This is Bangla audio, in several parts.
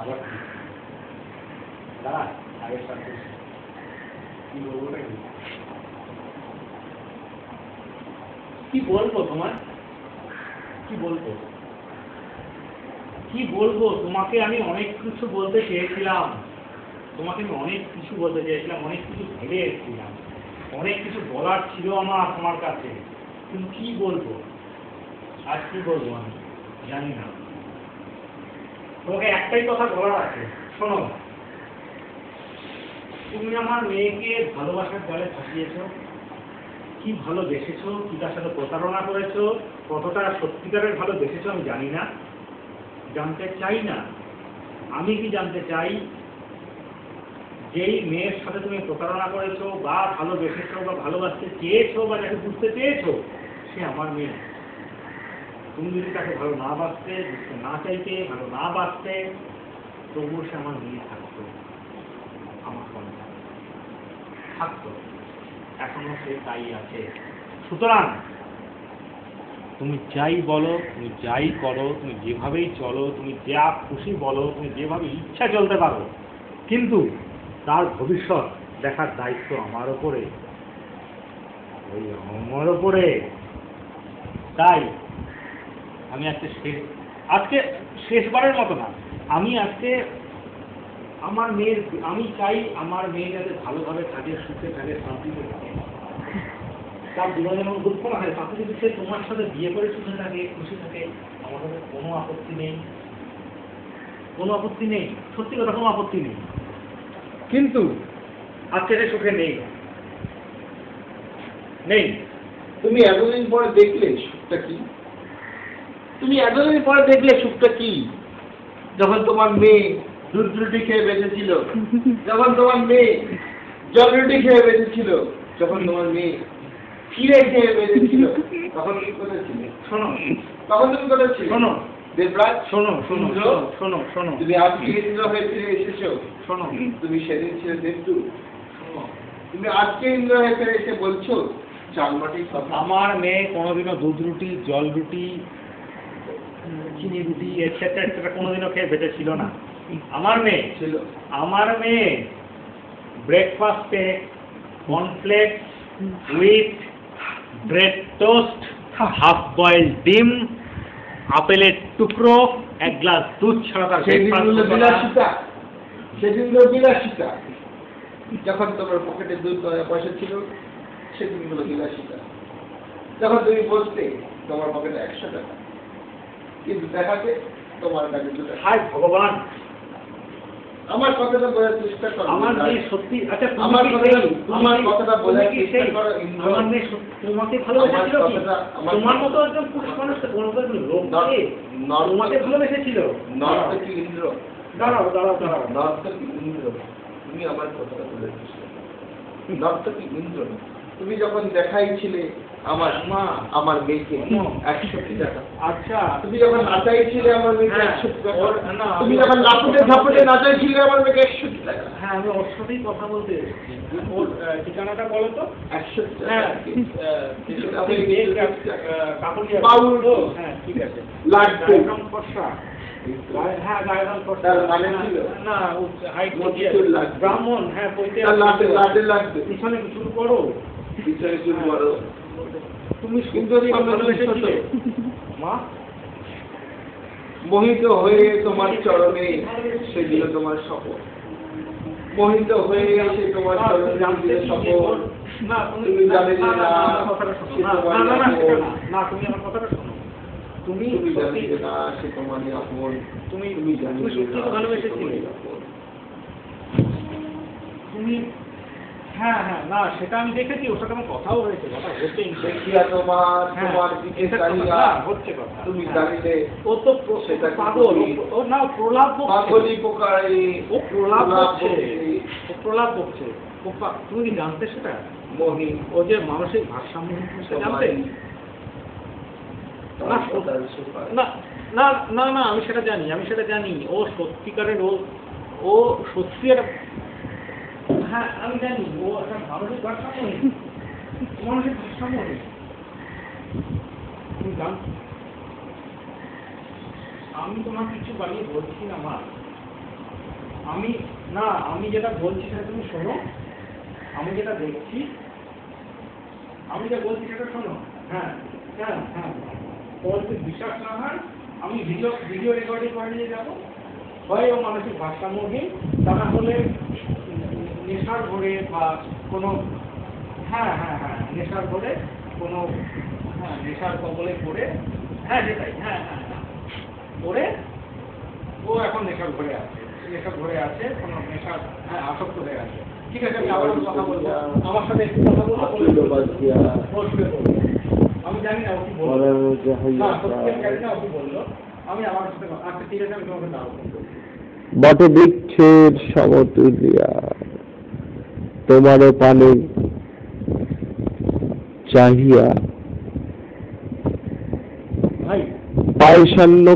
আবার দাঁড়া আগের সাথে কি বলবো কি বলবো তোমার কি বলবো কি বলবো তোমাকে আমি অনেক কিছু বলতে চেয়েছিলাম তোমাকে আমি অনেক কিছু বলতে চেয়েছিলাম অনেক কিছু ভেবে এসেছিলাম অনেক কিছু বলার ছিল আমার তোমার কাছে কিন্তু কি বলবো আজ কি বলবো আমি জানি না তোমাকে একটাই কথা বলার আছে শোনো তুমি আমার মেয়েকে ভালোবাসার জালে ফাঁসিয়েছো কি ভালোবেসেছো কি তার সাথে প্রতারণা করেছো কতটা সত্যিকারের ভালোবেসেছো আমি জানি না জানতে চাই না আমি কি জানতে চাই যেই মেয়ের সাথে তুমি প্রতারণা করেছো বা ভালোবেসেছো বা ভালোবাসতে চেয়েছো বা যাকে বুঝতে চেয়েছো সে আমার মেয়ে তুমি যদি তাকে ভালো না বাসতে বুঝতে না চাইতে ভালো না বাসতে তবুও সে আমার মেয়ে থাকতো আমার সন্তান থাকতো এখনো সে তাই আছে সুতরাং তুমি যাই বলো তুমি যাই করো তুমি যেভাবেই চলো তুমি যা খুশি বলো তুমি যেভাবে ইচ্ছা চলতে পারো কিন্তু তার ভবিষ্যৎ দেখার দায়িত্ব আমার ওপরে ওই আমার ওপরে তাই আমি আজকে শেষবারের মতো না আমি আজকে আমার মেয়ের আমি চাই আমার মেয়ে যাতে ভালোভাবে থাকে সুখে থাকে শান্তিতে থাকে তার জীবনে যেমন দুঃখ না হয় তাতে যদি সে তোমার সাথে বিয়ে করে সুখে থাকে খুশি থাকে আমার কাছে কোনো আপত্তি নেই সত্যি কথা কোনো আপত্তি নেই কিন্তু আজকে সে সুখে নেই তুমি এতদিন পরে দেখলে সুখটা কি যখন তোমার মেয়ে দুধ রুটি খেয়ে বেঁচেছিল যখন তোমার মেয়ে জল রুটি খেয়ে বেঁচেছিল যখন তোমার মেয়ে চিড়ে খেয়ে বেঁচেছিল তখন তুমি কোথায় ছিলে তখন তুমি কোথায় ছিলে দেবরাজ শোনো তুমি আজকে ইন্দ্র হয়ে ফিরে এসেছো তুমি সেদিন ছিলে দেবদূ তুমি আজকে ইন্দ্র হয়ে ফিরে এসে বলছো চালমাটির কথা আমার মেয়ে কোনোদিনও দুধ রুটি জল রুটি চিনি রুটি এটসেট্রা কোনোদিনও খেয়ে বেঁচেছিল না আমার মেয়ে ব্রেকফাস্টে cornflakes with bread toast half boiled ডিম আপেলের টুকরো এক গ্লাস দুধ ছাড়া তার সেদিনগুলো বিলাসিতা যখন তোমার পকেটে দুধ পয়সা ছিল সেদিনগুলো বিলাসিতা যখন তুমি বসতে তোমার পকেটে 100 টাকা কিন্তু দেখাতে তোমার কাছে 2 টাকা হায় ভগবান আমার কথাটা বোঝার চেষ্টা করো আমার মেয়ে সত্যি আচ্ছা আমার কথাটা বোঝার চেষ্টা করো আমার মেয়ে তোমাকে ভালোবেসেছিল তোমার মতো একজন পুরুষ মানুষ কোনো লোক তোমাকে ভালোবেসেছিল নর্তকী ইন্দ্র দাঁড়াও নর্তকী ইন্দ্র তুমি আমার কথাটা বোঝার চেষ্টা করো নর্তকী ইন্দ্র তুমি যখন দেখাইছিলে আমার মেয়েকে 100 টাকা আচ্ছা তুমি যখন নাচাইছিলে আমার মেয়েকে 100 টাকা তুমি যখন ঝাপটে নাচাইছিলে আমার মেয়েকে 100 টাকা হ্যাঁ আমি ওর সাথেই কথা বলতে ওর ঠিকানাটা বলো তো 100 টাকা হ্যাঁ হ্যাঁ ঠিক আছে লাগবে হ্যাঁ গায়ের ফর্সা মানে ছিল না হাইট ব্রাহ্মণ হ্যাঁ পৈতে লাগবে পিছনে শুরু করো তুমি সুন্দরী ভালোবেসেছিলে মা মোহিত হয়ে তোমার চরণে সেদিন তোমার শপথ মোহিত হয়ে এসে তোমার চরণে জানতে শপথ না তুমি জানে যে না তুমি আমার কথাটা শোনো তুমি জানে যে না সে তোমার আপন তুমি সত্যি ভালোবেসেছিলে তুমি হ্যাঁ না সেটা আমি দেখেছি ওর সাথে আমার কথাও হয়েছে কথা হচ্ছে হচ্ছে কথা তুমি জানিলে ও তো সেটা পাগল ও না প্রলাপ বকছে তুমি কি জানতে সেটা মহিন ও যে মানসিক ভারসাম্য জানতে না আমি সেটা জানি ও সত্যিকারের ও সত্যি একটা হ্যাঁ আমি জানি ও একটা মানসিক ভারসাম্য নেই তুমি জান আমি তোমার কিছু বানিয়ে বলছি না মা আমি যেটা বলছি সেটা তুমি শোনো, আমি যেটা দেখছি, আমি যা বলছি সেটা শোনো। হ্যাঁ হ্যাঁ হ্যাঁ, তোমার যদি বিশ্বাস না হয় আমি ভিডিও রেকর্ডিং করে নিয়ে যাবো। হয় ও মানসিক ভারসাম্যহীন, তা না হলে নেশার ঘরে বা কোনো, হ্যাঁ হ্যাঁ হ্যাঁ, নেশার ঘরে কোনো, হ্যাঁ নেশার কবলে পড়ে, হ্যাঁ সেটাই, হ্যাঁ হ্যাঁ হ্যাঁ পড়ে ও এখন নেশার ঘরে আছে, কোনো নেশার, হ্যাঁ আসক্ত হয়ে আছে। ঠিক আছে, আমি আবার কথা বলবো, আমার সাথে একটু কথা বলবো, আমি জানি না ও কি বললো, না সত্যি আমি জানি না ও কি বললো, আমি আমার সাথে, আচ্ছা ঠিক আছে, আমি তোমাকে দাও। বটবৃক্ষের সমতুলিয়া তোমারও পানে চাহিয়া, ভাই পায়সান্ন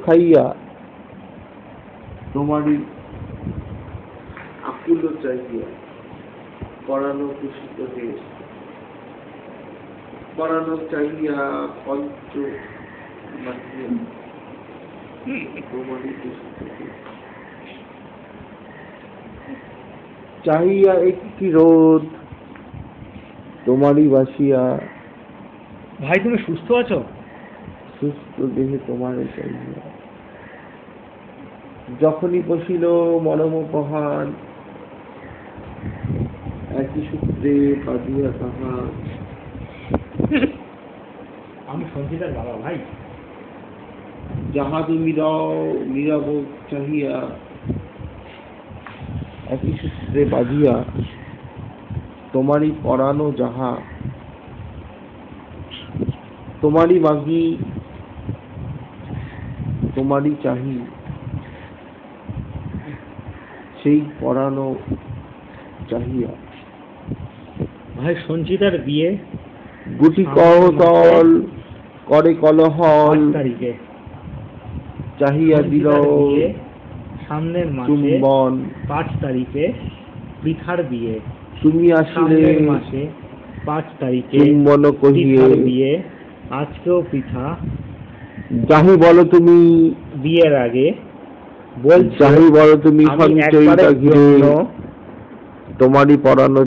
খাইয়া তোমারই আকুল চাহিয়া পরানো কুশিত হয়ে, পরানো চাহিয়া পঞ্চ মাহিয়া তোমারই কুশিত হয়ে, চাহিয়া একটি রোদ তোমারই বাসিয়া। ভাই তুমি সুস্থ আছো? সুস্থ দেহে তোমারে চাহিয়া, যখনই বসিল মনমোপহার, একই সূত্রে বাঁধিয়া তাহার। আমি সঞ্চিতার বাবা ভাই। যাহা তুমি নীরব চাহিয়া, একই সূত্রে বাঁধিয়া তোমারই পরানো যাহা, তোমারই মাগি তোমারই চাহি, সেই পরানো চাহিয়া। ভাই সঞ্চিতার বিয়ে গুটি কৌতল করে কলহল, 5 তারিখে চাহিয়া দিল সামনের মাসে চুম্বন। 5 তারিখে পৃথার বিয়ে, তুমি আসিলে সামনের মাসে 5 তারিখে চুম্বন কহিয়ে, পৃথার বিয়ে। আজকেও পৃথা যাহি বলো তুমি বিয়ের আগে বলছে, যাহি বলো তুমি আমি সঞ্চয়িতা একবারের ঘিরে জন্য তোমারই পরানো